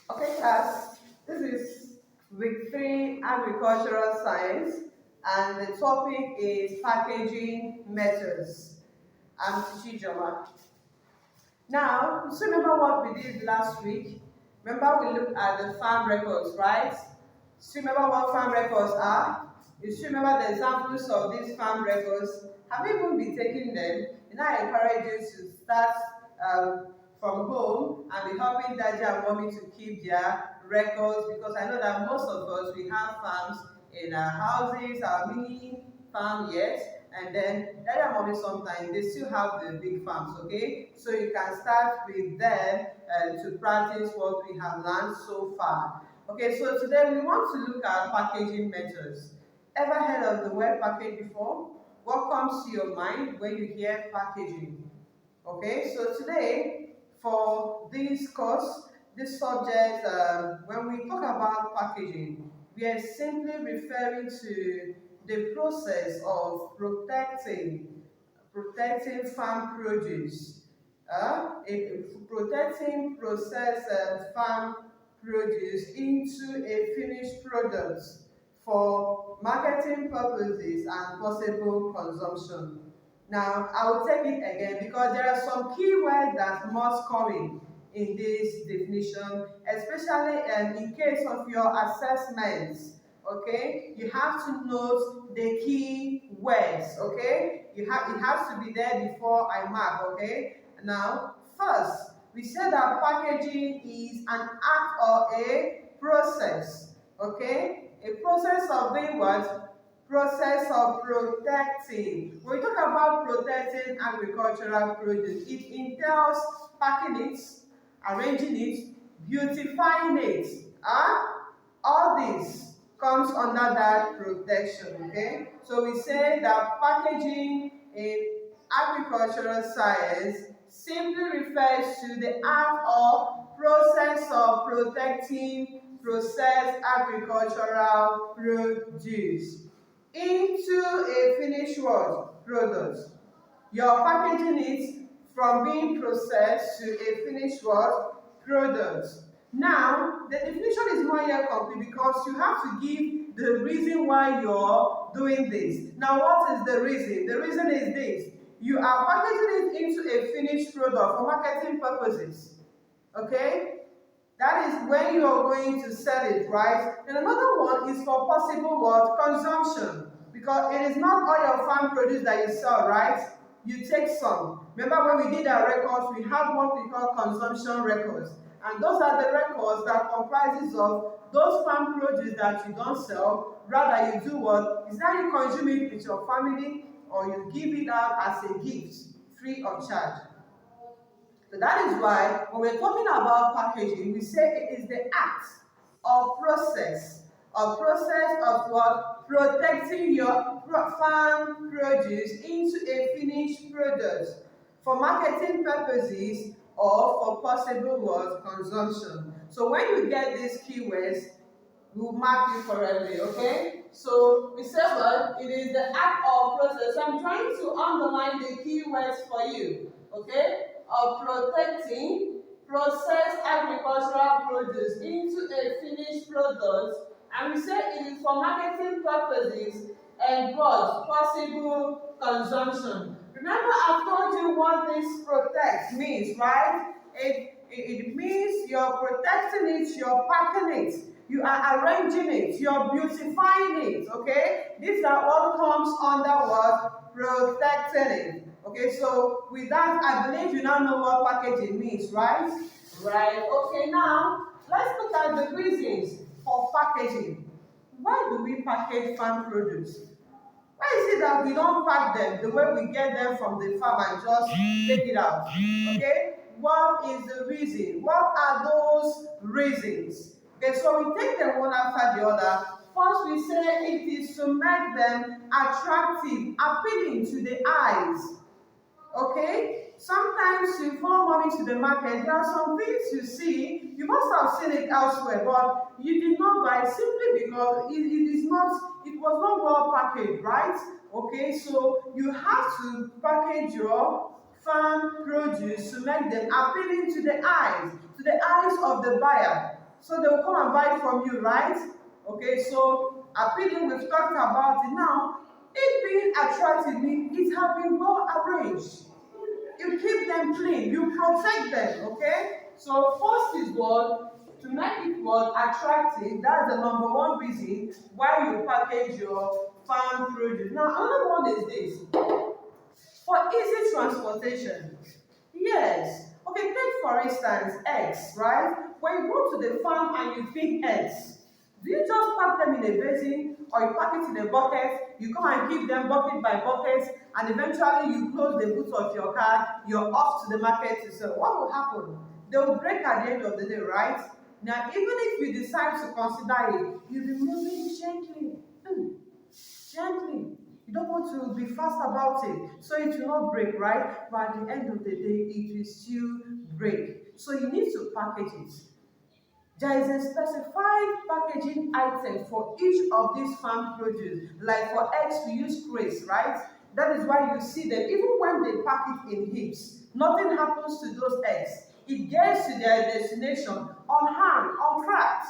Okay, class, this is week 3 agricultural science, and the topic is packaging methods. I'm Ijeoma. Now, you still remember what we did last week? Remember we looked at the farm records, right? Still remember what farm records are? You still remember the examples of these farm records? Have you even been taking them? And I encourage you to start from home and be helping daddy and mommy to keep their records, because I know that most of us, we have farms in our houses, our mini farm yet, and then daddy and mommy sometimes they still have the big farms, okay? So you can start with them to practice what we have learned so far. Okay, so today we want to look at packaging methods. Ever heard of the word package before? What comes to your mind when you hear packaging? Okay, so today for this course, this subject, when we talk about packaging, we are simply referring to the process of protecting farm produce, protecting processed farm produce into a finished product for marketing purposes and possible consumption. Now, I will take it again because there are some keywords that must come in this definition, especially in case of your assessments. Okay, you have to note the key words. Okay, it has to be there before I mark. Okay, now first we said that packaging is an act or a process. Okay, a process of doing what? Process of protecting. When we talk about protecting agricultural produce, it entails packing it, arranging it, beautifying it. All this comes under that protection. Okay, so we say that packaging in agricultural science simply refers to the act or process of protecting processed agricultural produce into a finished what? Product. You're packaging it from being processed to a finished what? Product. Now, the definition is not yet complete because you have to give the reason why you're doing this. Now, what is the reason? The reason is this. You are packaging it into a finished product for marketing purposes. Okay? That is when you are going to sell it, right? And another one is for possible what? Consumption. Because it is not all your farm produce that you sell, right? You take some. Remember when we did our records, we have what we call consumption records. And those are the records that comprises of those farm produce that you don't sell. Rather, you do what? Is that you consume it with your family or you give it out as a gift, free of charge. So that is why when we're talking about packaging, we say it is the act or process of what? Protecting your farm produce into a finished product for marketing purposes or for possible what? Consumption. So when you get these keywords, we'll mark you correctly, okay? So we say what? It is the act or process. So I'm trying to underline the keywords for you, okay? Of protecting processed agricultural produce into a finished product, and we say it is for marketing purposes and what? Possible consumption. Remember, I've told you what this protect means, right? It means you're protecting it, you're packing it, you are arranging it, you're beautifying it, okay? These are all comes under what? Protecting it. Okay, so with that, I believe you now know what packaging means, right? Right. Okay, now let's look at the reasons for packaging. Why do we package farm produce? Why is it that we don't pack them the way we get them from the farm and just take it out? Okay? What is the reason? What are those reasons? Okay, so we take them one after the other. First, we say it is to make them attractive, appealing to the eyes. Okay? Sometimes you follow money to the market, there are some things you see, you must have seen it elsewhere, but you did not buy simply because it was not well packaged, right? Okay, so you have to package your farm produce to make them appealing to the eyes of the buyer. So they will come and buy from you, right? Okay, so appealing, we've talked about it now. It being attractive means it has been well arranged. You keep them clean, you protect them, okay? So first is what? To make it what? Attractive. That's the number one reason why you package your farm produce. Now another one is this. For easy transportation. Yes. Okay, take for instance eggs, right? When you go to the farm and you pick eggs, do you just pack them in a basin or you pack it in a bucket? You come and keep them bucket by bucket, and eventually you close the boot of your car, you're off to the market to sell. What will happen? They will break at the end of the day, right? Now, even if you decide to consider it, you'll be moving gently. Gently. You don't want to be fast about it, so it will not break, right? But at the end of the day, it will still break. So you need to package it. There is a specified packaging item for each of these farm produce. Like for eggs, we use crates, right? That is why you see them, even when they pack it in heaps, nothing happens to those eggs. It gets to their destination unharmed, uncracked.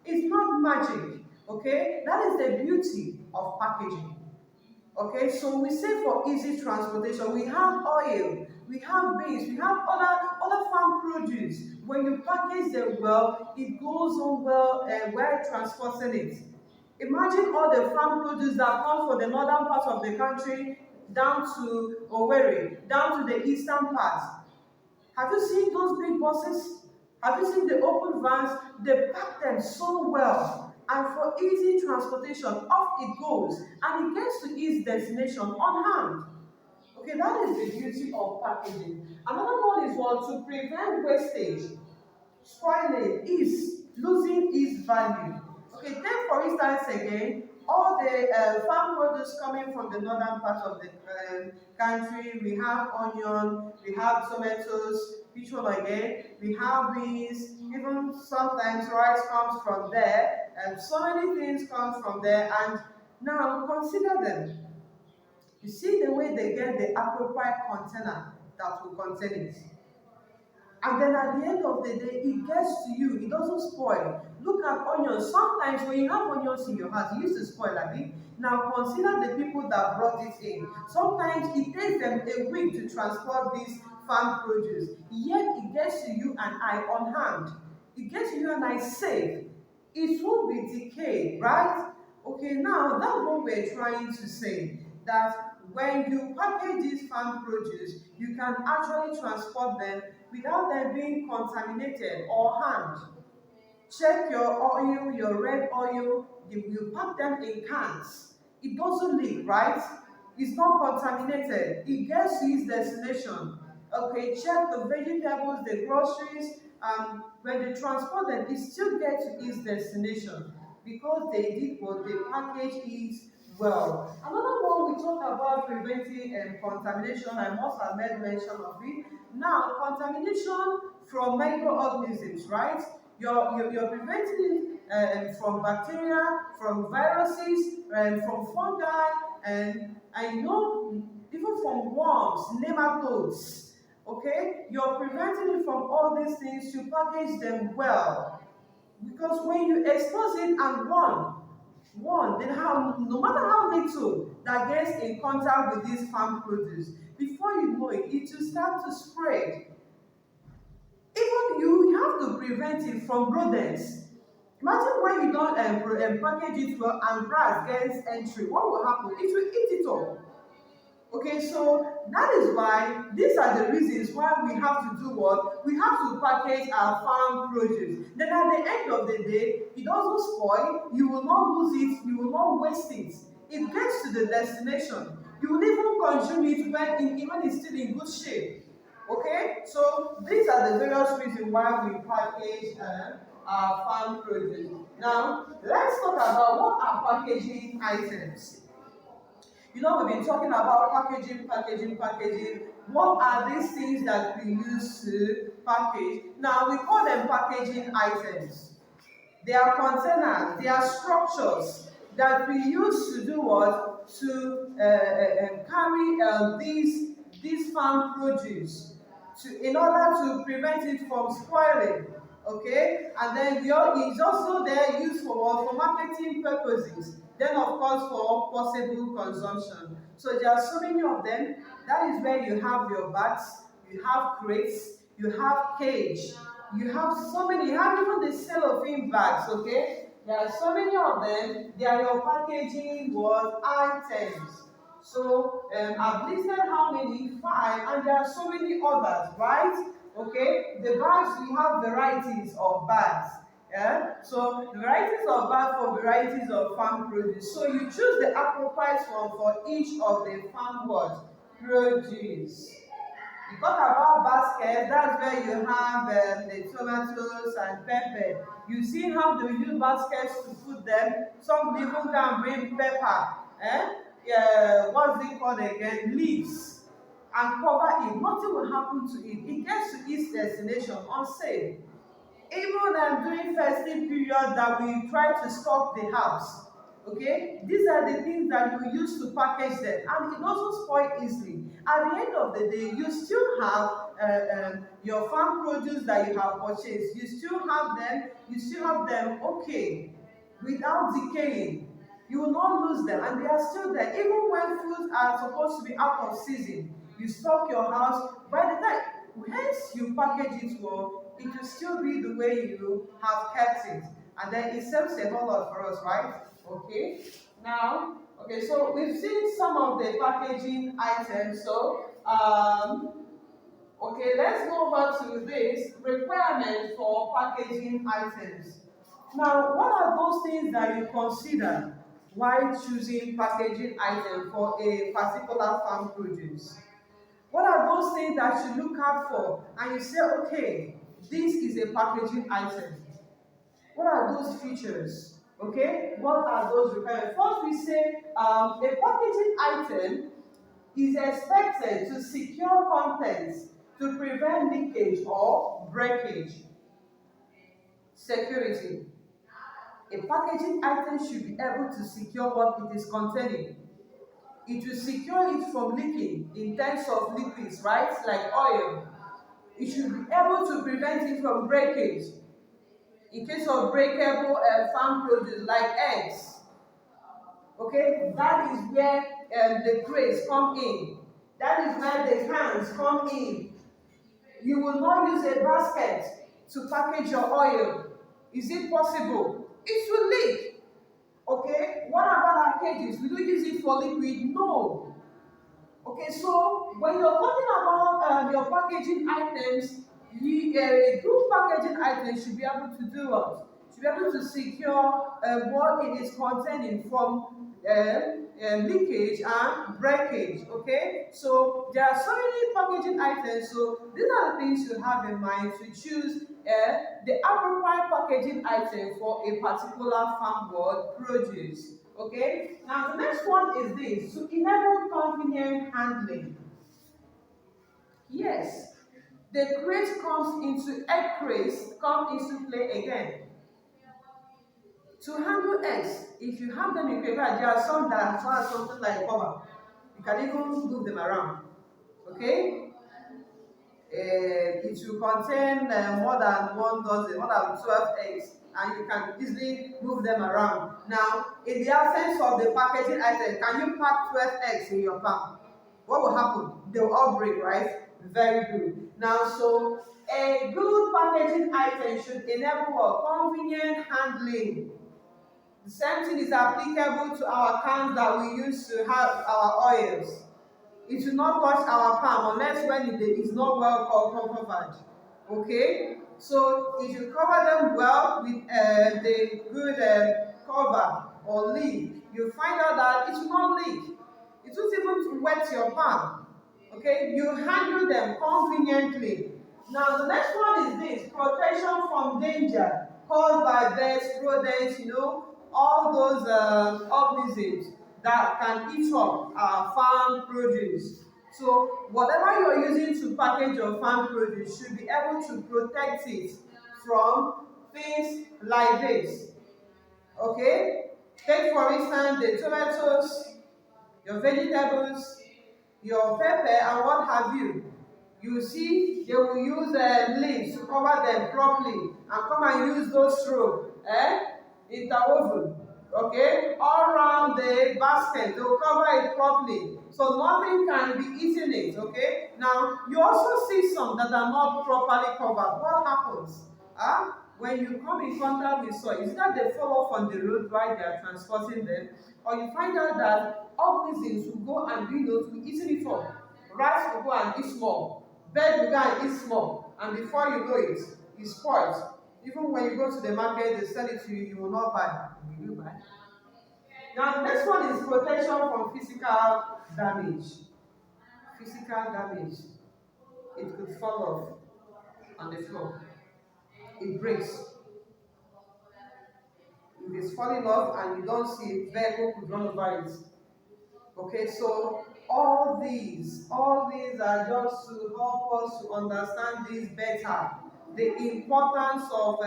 It's not magic, okay? That is the beauty of packaging. Okay, so we say for easy transportation, we have oil, we have beans, we have other farm produce. When you package them well, it goes on well while transporting it. Imagine all the farm produce that come from the northern part of the country down to Owerri, down to the eastern part. Have you seen those big buses? Have you seen the open vans? They pack them so well. And for easy transportation, off it goes. And it gets to its destination unharmed. Okay, that is the beauty of packaging. Another one is what? To prevent wastage. Spoiling is losing its value. Okay, take for instance again, all the farm produce coming from the northern part of the country. We have onion, we have tomatoes, which one again? We have beans, even sometimes rice comes from there, and so many things come from there. And now consider them. You see the way they get the appropriate container that will contain it. And then at the end of the day, it gets to you. It doesn't spoil. Look at onions. Sometimes when you have onions in your house, it used to spoil a bit. Now consider the people that brought it in. Sometimes it takes them a week to transport this farm produce. Yet it gets to you and I unharmed. It gets to you and I safe. It won't be decayed, right? Okay, now that's what we're trying to say. That when you package these farm produce, you can actually transport them without them being contaminated or harmed. Check your oil, your red oil, you pack them in cans. It doesn't leak, right? It's not contaminated. It gets to its destination. Okay, check the vegetables, the groceries, when they transport them, it still gets to its destination because they did what they package it well. Another one we talk about preventing contamination, I must have made mention of it. Now, contamination from microorganisms, right? You're preventing it from bacteria, from viruses, from fungi, and you know, even from worms, nematodes. Okay? You're preventing it from all these things to package them well. Because when you expose it and then how, no matter how little that gets in contact with this farm produce, before you know it, it will start to spread. Even you have to prevent it from rodents. Imagine when you don't package it well and grass gets entry, what will happen? It will eat it all. Okay, so that is why these are the reasons why we have to do what? We have to package our farm produce. Then at the end of the day, it doesn't spoil, you will not lose it, you will not waste it. It gets to the destination. You will even consume it when it's still in good shape. Okay, so these are the various reasons why we package our farm produce. Now, let's talk about what are packaging items. You know, we've been talking about packaging. What are these things that we use to package? Now, we call them packaging items. They are containers, they are structures that we use to do what? To carry these farm produce in order to prevent it from spoiling. Okay, and then it's also there used for what? For marketing purposes. Then of course for possible consumption. So there are so many of them. That is where you have your bags, you have crates, you have cage, you have so many. You have even the cellophane bags. Okay, there are so many of them. They are your packaging what items. So I've listed how many? 5, and there are so many others, right? Okay, the bags, we have varieties of bags. Yeah, so varieties of bags for varieties of farm produce. So you choose the appropriate one for each of the farm what? Produce. You talk about baskets, that's where you have the tomatoes and pepper. You see how they use baskets to put them. Some people can bring pepper. Eh? Yeah, what's it called again? Leaves. And cover it. Nothing will happen to it. It gets to its destination unsafe. Even during festive period that we try to stock the house, okay, these are the things that you use to package them, and it doesn't spoil easily. At the end of the day, you still have your farm produce that you have purchased. You still have them okay, without decaying. You will not lose them, and they are still there. Even when foods are supposed to be out of season, you stock your house. By the time hence you package it well, it will still be the way you have kept it, and then it saves a whole lot for us, right? Okay, now, okay, so we've seen some of the packaging items. So okay, let's go over to this requirement for packaging items. Now, what are those things that you consider while choosing packaging item for a particular farm produce? What are those things that you look out for and you say, okay, this is a packaging item? What are those features? Okay, what are those requirements? First, we say a packaging item is expected to secure contents to prevent leakage or breakage. Security. A packaging item should be able to secure what it is containing. It will secure it from leaking in terms of liquids, right? Like oil. It should be able to prevent it from breakage. In case of breakable farm produce like eggs, okay, that is where the crates come in. That is where the cans come in. You will not use a basket to package your oil. Is it possible? It will leak. Okay, what about our cages? We don't use it for liquid? No. Okay, so when you're talking about your packaging items, a good packaging item should be able to do what? Should be able to secure what it is containing from leakage and breakage. Okay, so there are so many packaging items. So these are the things you have in mind to choose the appropriate packaging item for a particular farm board produce. Okay, now the next one is this: to enable convenient handling. Yes, the crate comes into egg crates come into play again. To handle eggs, if you have them in crate, there are some that have something like cover. You can even move them around. Okay, it will contain more than 1 dozen, more than 12 eggs, and you can easily move them around. Now, in the absence of the packaging item, can you pack 12 eggs in your palm? What will happen? They will all break, right? Very good. Now, so a good packaging item should enable a convenient handling. The same thing is applicable to our cans that we use to have our oils. It should not touch our palm unless when it is not well covered. Okay, so you should cover them well with the good cover or lid. You find out that it will not leak. It won't even wet your palm. Okay, you handle them conveniently. Now the next one is this: protection from danger caused by birds, rodents, all those organisms that can eat up our farm produce. So whatever you are using to package your farm produce should be able to protect it from things like this. Okay? Take for instance the tomatoes, your vegetables, your pepper, and what have you. You see, they will use leaves to cover them properly and come and use those rope, interwoven, okay, all around the basket. They will cover it properly, so nothing can be eating it, okay. Now, you also see some that are not properly covered. What happens? When you come in contact with soil, is that they fall off on the road while they are transporting them, or you find out that organisms will go and to eat it before. Rice will go and eat small, bird will go and eat small, and before you know it, it's spoiled. Even when you go to the market, they sell it to you, you will not buy. Will you buy? Now, the next one is protection from physical damage. Physical damage. It could fall off on the floor. It breaks. If it's falling off and you don't see it, vehicle could run over it. Okay, so all these are just to help us to understand this better. The importance of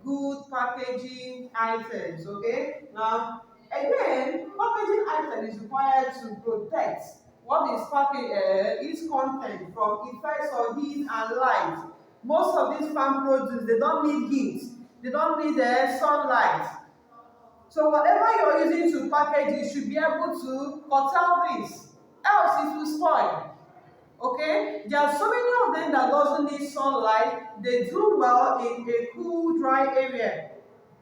good packaging items. Okay, now again, packaging item is required to protect what is packaged, its content from effects of heat and light. Most of these farm produce, they don't need heat, they don't need sunlight. So whatever you're using to package, you should be able to curtail this, else it will spoil. Okay? There are so many of them that doesn't need sunlight. They do well in a cool, dry area.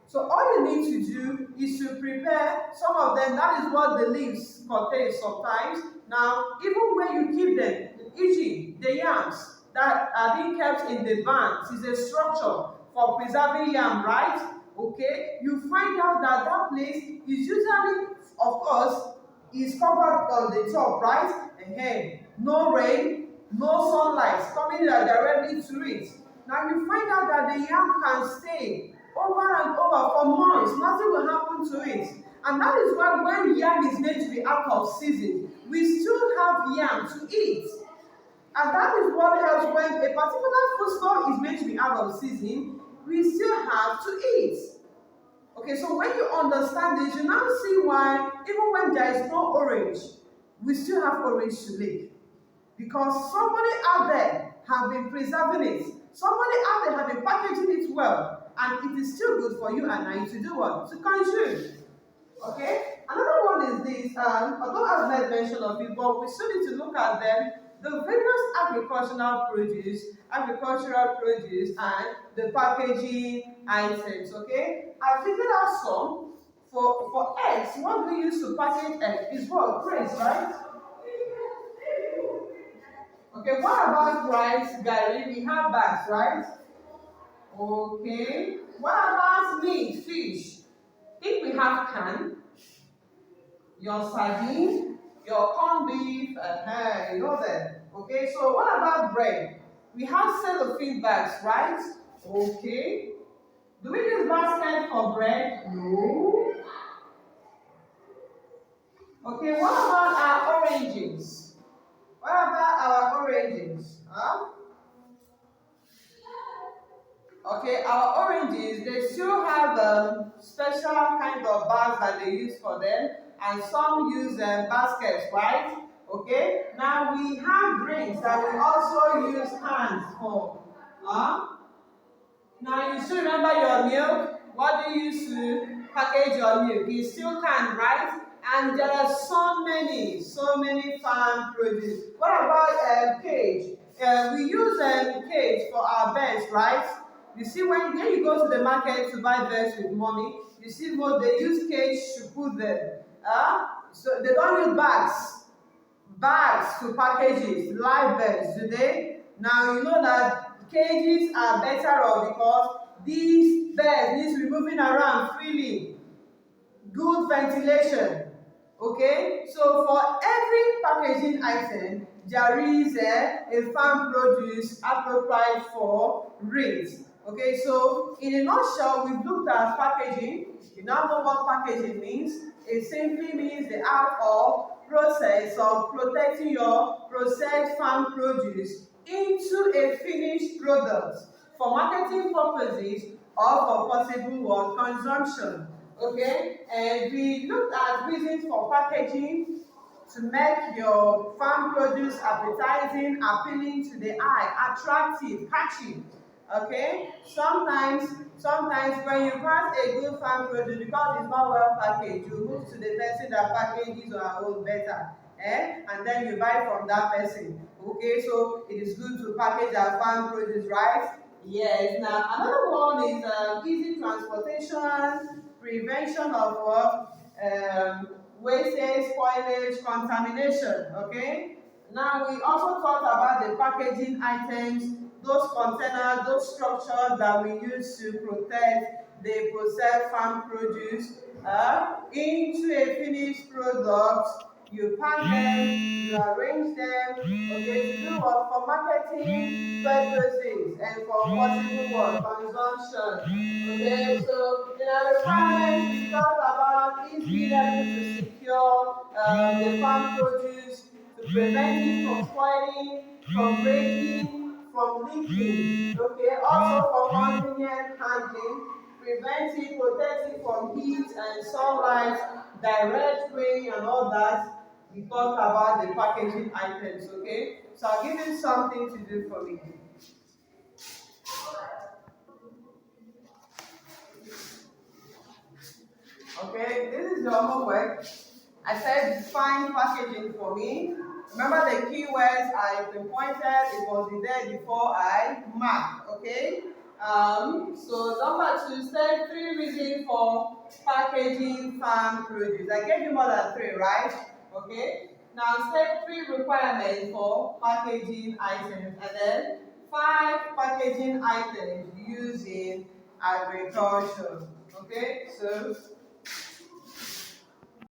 So all you need to do is to prepare some of them. That is what the leaves contain sometimes. Now, even when you keep them, e.g., the yams that are being kept in the barns is a structure for preserving yam, right? Okay, you find out that that place is usually, of course, is covered on the top, right? No rain, no sunlight coming directly to it. Now you find out that the yam can stay over and over for months, nothing will happen to it. And that is why when yam is meant to be out of season, we still have yam to eat. And that is what helps when a particular foodstuff is meant to be out of season, we still have to eat. Okay, so when you understand this, you now see why, even when there is no orange, we still have orange to lick. Because somebody out there have been preserving it. Somebody out there have been packaging it well. And it is still good for you and I to do what? To consume. Okay? Another one is this, although I've made mention of it, but we still need to look at them. The various agricultural produce, and the packaging items, okay? I figured out some. For eggs, what we use to package eggs is what? Crates, right? Okay, what about rice, gari? We have bags, right? Okay. What about meat, fish? If we have can, your sardine, your corned beef, you know that. Okay, so what about bread? We have cellophane bags, right? Okay. Do we use basket for bread? No. Okay, what about our oranges? What about our oranges? Huh? Okay, our oranges, they still have special kind of bags that they use for them, and some use baskets, right? Okay, now we have drinks that we also use cans for. Now you still remember your milk. What do you use to package your milk? It's still canned, right? And there are so many farm produce. What about cage? We use cage for our birds, right? You see, when you go to the market to buy birds with mommy, you see what they use cage to put them. So they don't use bags to package it, live birds, do they? Now you know that cages are better off because these birds need to be moving around freely. Good ventilation. Okay, so for every packaging item, there is a farm produce appropriate for it. Okay, so in a nutshell, we've looked at packaging. You now know what packaging means. It simply means the act or process of protecting your processed farm produce into a finished product for marketing purposes or for possible consumption. Okay, and we looked at reasons for packaging, to make your farm produce appetizing, appealing to the eye, attractive, catchy. Okay, sometimes when you pass a good farm produce, because it's not well packaged, you move to the person that packages or own better, and then you buy from that person. Okay, so it is good to package our farm produce, right? Yes. Now another one is easy transportation, prevention of what, wastage, spoilage, contamination. Okay. Now we also talked about the packaging items, those containers, those structures that we use to protect the processed farm produce into a finished product. You pack them, you arrange them, okay, to do what? For marketing purposes and for possible what? Consumption. Okay, so in our requirements, we talked about is being able to secure the farm produce, to prevent it from spoiling, from breaking, from leaking. Okay, also for convenient handling, prevent it, protect it from heat and sunlight, direct rain and all that. We talk about the packaging items, okay? So I'll give you something to do for me. Okay, this is your homework. I said define packaging for me. Remember the keywords I pinpointed, it was there before I mark, okay? So number 2, state 3 reasons for packaging farm produce. I gave you more than 3, right? Okay. Now state 3 requirements for packaging items, and then 5 packaging items used in agriculture. Okay, so